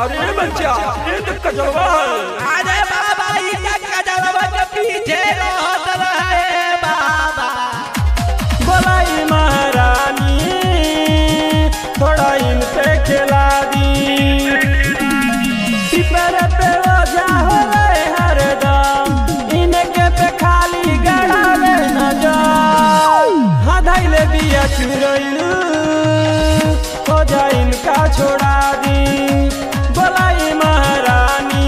अरे बच्चा ये तो कजरवा है। अरे बाबा ये कजरवा के पीछे रहत रहे बाबा। बोलाई महारानी थोड़ा इन पे खिला दी। पिपर पे रोजा हो रहे हरदम इनके पे खाली गड़ावे न जाओ। हदाइले बिया चुरैलू हो जा इनका छोड़ा दी। बोलाई महारानी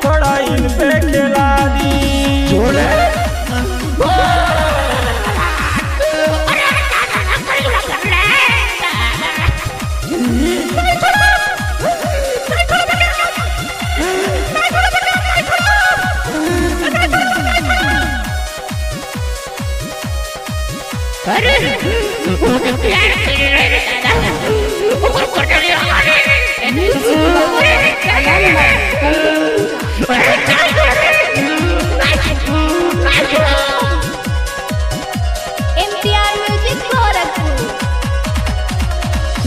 थोड़ा इन पे खिला दी।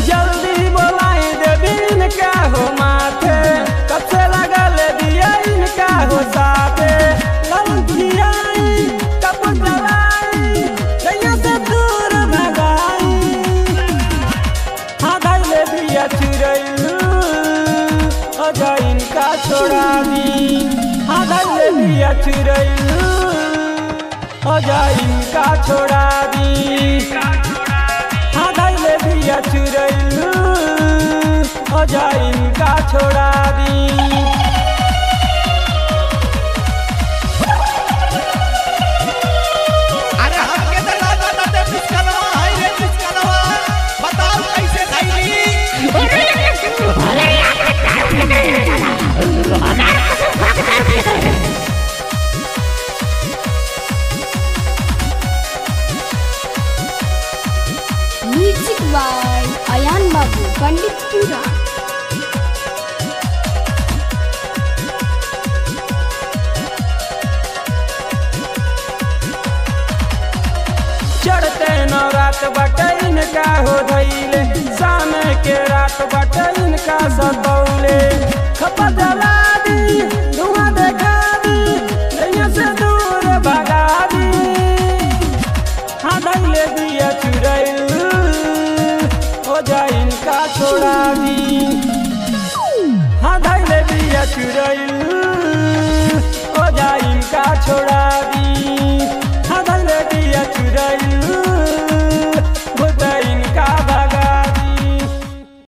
जल्दी बोलाई देवी इनका हो माथे कब से लगा ले दिया इनका हो साथे। लड़कियाई कब जलाई दैया से दूर भगाई। हादाई ले दिया चुरैलू हो जा इनका छोड़ा दी। हादाई ले दिया चुरैलू हो जा इनका छोड़ा दी। हादाई ले दिया चुरैलू हो जा इनका छोड़ा दी। अरे हमके तो लागत ते पिचकलवा है रे पिचकलवा। बताओ कैसे खैली। म्यूजिक बाय अयान बाबू पंडितपुरा। चढ़ते नवरात बटे इनका हो धैले शाम के रात बटे इनका सतौले। खपा जला दी धुआं देखा दी दैया से दूर भगा दी। हादाई ले दिया चुरैलू हो जा इनका छोड़ा दी। हादाई ले दिया चुरैलू